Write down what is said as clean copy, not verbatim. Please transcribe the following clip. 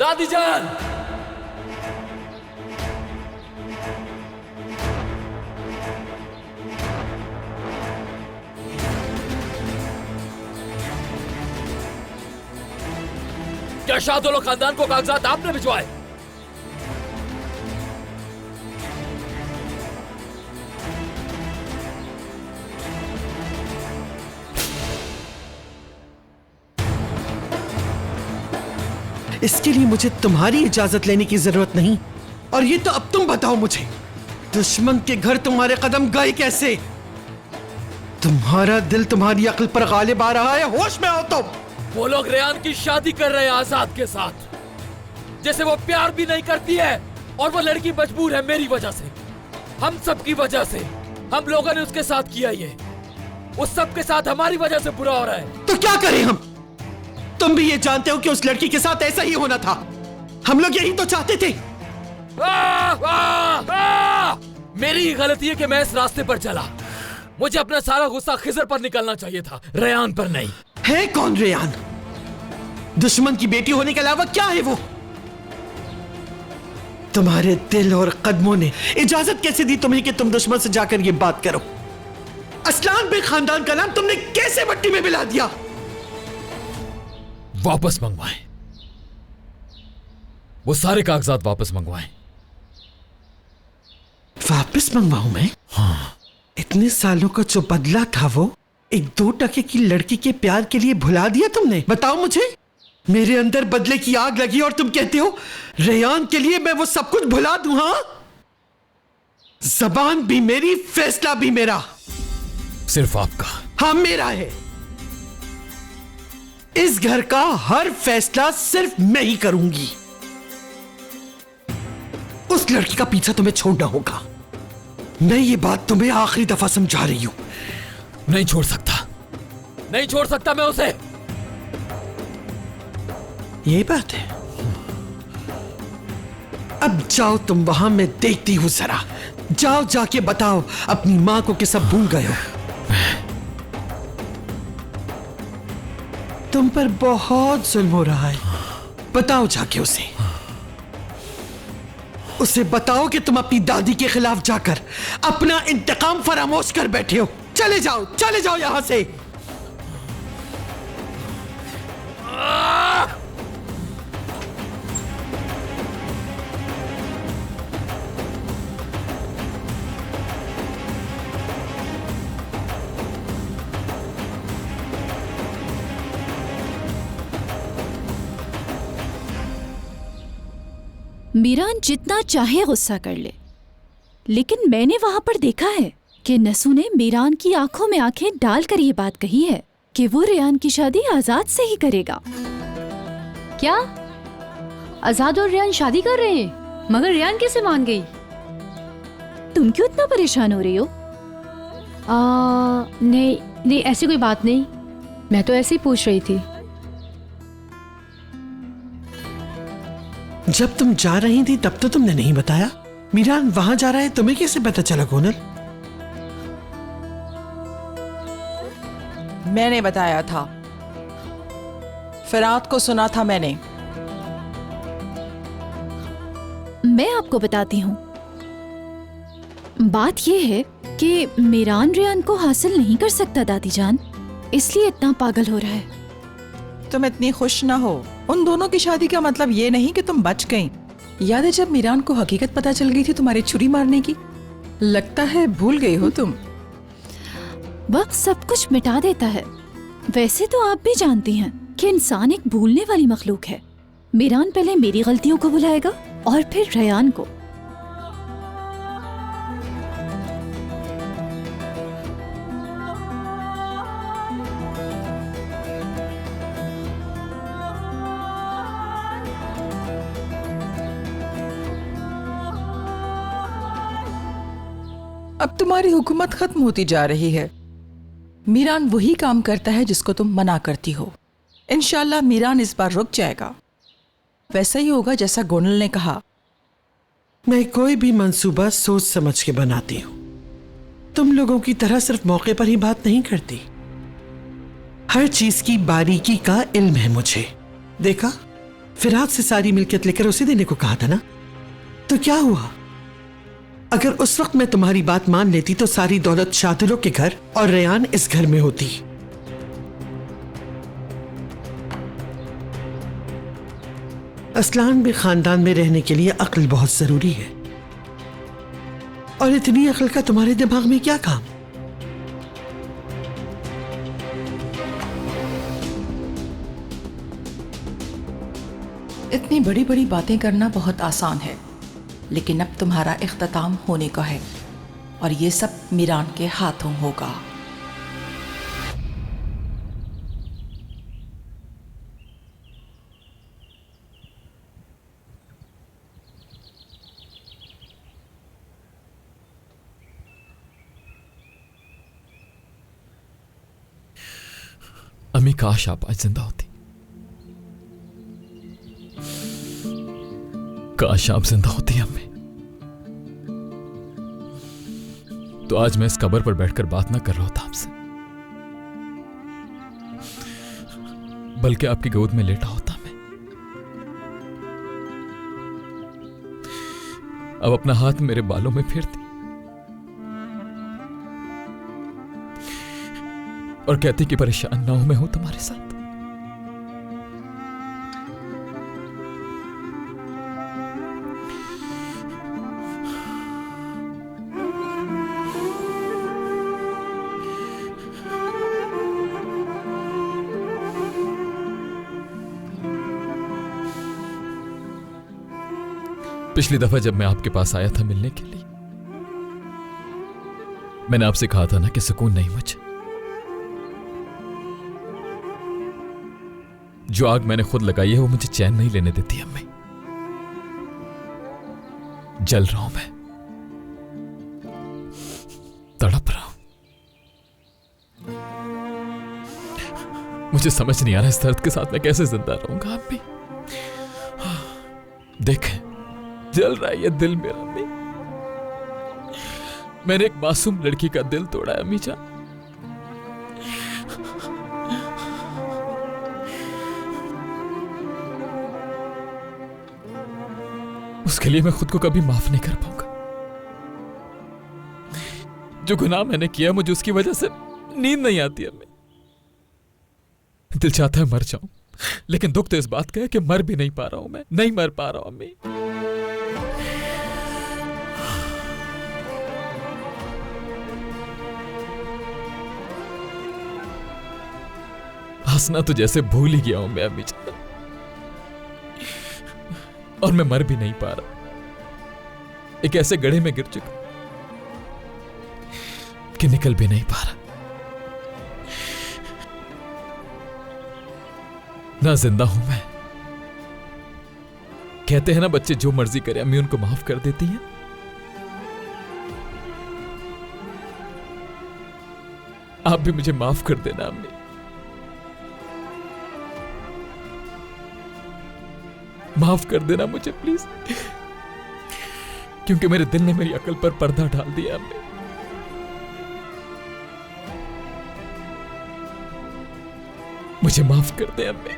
दादी जान, क्या शाहदौला खानदान को कागजात आपने भिजवाए? इसके लिए मुझे तुम्हारी इजाजत लेने की जरूरत नहीं। और ये तो अब तुम बताओ मुझे, दुश्मन के घर तुम्हारे कदम गए कैसे? तुम्हारा दिल तुम्हारी अक्ल पर गालिब आ रहा है, होश में आओ तुम। वो लोग रेयान की शादी कर रहे हैं आजाद के साथ, जैसे वो प्यार भी नहीं करती है और वो लड़की मजबूर है मेरी वजह से, हम सब की वजह से। हम लोगों ने उसके साथ किया ये, उस सब के साथ हमारी वजह से बुरा हो रहा है। तो क्या करें हम? तुम भी ये जानते हो कि उस लड़की के साथ ऐसा ही होना था। हम लोग यही तो चाहते थे। मेरी ही गलती है कि मैं इस रास्ते पर चला। मुझे अपना सारा गुस्सा खिजर पर निकलना चाहिए था, रेयान पर नहीं। है कौन रेयान? दुश्मन की बेटी होने के अलावा क्या है वो? तुम्हारे दिल और कदमों ने इजाजत कैसे दी तुम्हें कि तुम दुश्मन से जाकर ये बात करो? असलान बेग खानदान का नाम तुमने कैसे मट्टी में मिला दिया? वापस मंगवाएं, वो सारे कागजात वापस मंगवाएं। वापस मंगवाऊं मैं? हाँ। इतने सालों का जो बदला था वो एक 2 टके की लड़की के प्यार के लिए भुला दिया तुमने? बताओ मुझे। मेरे अंदर बदले की आग लगी और तुम कहते हो रेयान के लिए मैं वो सब कुछ भुला दूं? हाँ, जबान भी मेरी, फैसला भी मेरा। सिर्फ आपका? हाँ, मेरा है। इस घर का हर फैसला सिर्फ मैं ही करूंगी। उस लड़की का पीछा तुम्हें छोड़ना होगा। मैं ये बात तुम्हें आखिरी दफा समझा रही हूं। नहीं छोड़ सकता, नहीं छोड़ सकता मैं उसे। ये बात है। अब जाओ तुम वहां, मैं देखती हूं जरा। जाओ, जाके बताओ अपनी मां को कि सब भूल गए हो। तुम पर बहुत जुल्म हो रहा है। बताओ जाके उसे बताओ कि तुम अपनी दादी के खिलाफ जाकर अपना इंतकाम फरामोश कर बैठे हो। चले जाओ यहां से। मीरान जितना चाहे गुस्सा कर ले, लेकिन मैंने वहां पर देखा है कि नसू ने मीरान की आंखों में आंखें डालकर ये बात कही है कि वो रेयान की शादी आजाद से ही करेगा। क्या आजाद और रेयान शादी कर रहे हैं? मगर रेयान कैसे मान गई? तुम क्यों इतना परेशान हो रही हो? नहीं ऐसी कोई बात नहीं, मैं तो ऐसे ही पूछ रही थी। जब तुम जा रही थी तब तो तुमने नहीं बताया। मीरान वहां जा रहा है, तुम्हें कैसे पता चला गोनल? मैंने बताया था, फरात को सुना था मैंने। मैं आपको बताती हूँ। बात यह है कि मीरान रेयान को हासिल नहीं कर सकता दादी जान, इसलिए इतना पागल हो रहा है। तुम इतनी खुश ना हो। उन दोनों की शादी का मतलब ये नहीं कि तुम बच गई। याद है जब मीरान को हकीकत पता चल गई थी तुम्हारी छुरी मारने की? लगता है भूल गई हो तुम। वक्त सब कुछ मिटा देता है। वैसे तो आप भी जानती हैं कि इंसान एक भूलने वाली मखलूक है। मीरान पहले मेरी गलतियों को भुलाएगा और फिर रेयान को। अब तुम्हारी हुकूमत खत्म होती जा रही है। मीरान वही काम करता है जिसको तुम मना करती हो। इंशाल्लाह मीरान इस बार रुक जाएगा। वैसा ही होगा जैसा गोनल ने कहा। मैं कोई भी मंसूबा सोच समझ के बनाती हूँ। तुम लोगों की तरह सिर्फ मौके पर ही बात नहीं करती। हर चीज की बारीकी का इल्म है मुझे। देखा, फिराद से सारी मिल्कियत लेकर उसे देने को कहा था ना, तो क्या हुआ? अगर उस वक्त मैं तुम्हारी बात मान लेती तो सारी दौलत शादिलों के घर और रेयान इस घर में होती। असलान भी खानदान में रहने के लिए अक्ल बहुत जरूरी है, और इतनी अक्ल का तुम्हारे दिमाग में क्या काम? इतनी बड़ी बड़ी बातें करना बहुत आसान है, लेकिन अब तुम्हारा इख्तिताम होने का है और ये सब मीरान के हाथों होगा। अम्मी, काश आप आज जिंदा होती। काश आप जिंदा होती अम्मी, तो आज मैं इस कब्र पर बैठकर बात ना कर रहा होता आपसे, बल्कि आपकी गोद में लेटा होता मैं। अब अपना हाथ मेरे बालों में फेरती और कहती कि परेशान ना हो, मैं हूं तुम्हारे साथ। पिछली दफा जब मैं आपके पास आया था मिलने के लिए, मैंने आपसे कहा था ना कि सुकून नहीं मुझे। जो आग मैंने खुद लगाई है वो मुझे चैन नहीं लेने देती अम्मी। जल रहा हूं मैं, तड़प रहा हूं। मुझे समझ नहीं आ रहा इस दर्द के साथ मैं कैसे जिंदा रहूंगा अम्मी। देखें, जल रहा है ये दिल मेरा अम्मी। मैंने एक मासूम लड़की का दिल तोड़ा है अम्मी जान। उसके लिए मैं खुद को कभी माफ नहीं कर पाऊंगा। जो गुनाह मैंने किया मुझे उसकी वजह से नींद नहीं आती अम्मी। दिल चाहता है मर जाऊं, लेकिन दुख तो इस बात का है कि मर भी नहीं पा रहा हूं, मैं नहीं मर पा रहा हूं अम्मी। हंसना तो जैसे भूल ही गया हूं मैं अम्मी जान, और मैं मर भी नहीं पा रहा। एक ऐसे गड्ढे में गिर चुका कि निकल भी नहीं पा रहा। ना जिंदा हूं मैं। कहते हैं ना बच्चे जो मर्जी करे अम्मी उनको माफ कर देती हैं। आप भी मुझे माफ कर देना अम्मी। माफ कर देना मुझे प्लीज, क्योंकि मेरे दिल ने मेरी अकल पर पर्दा डाल दिया अम्मी। मुझे माफ कर दे अम्मी।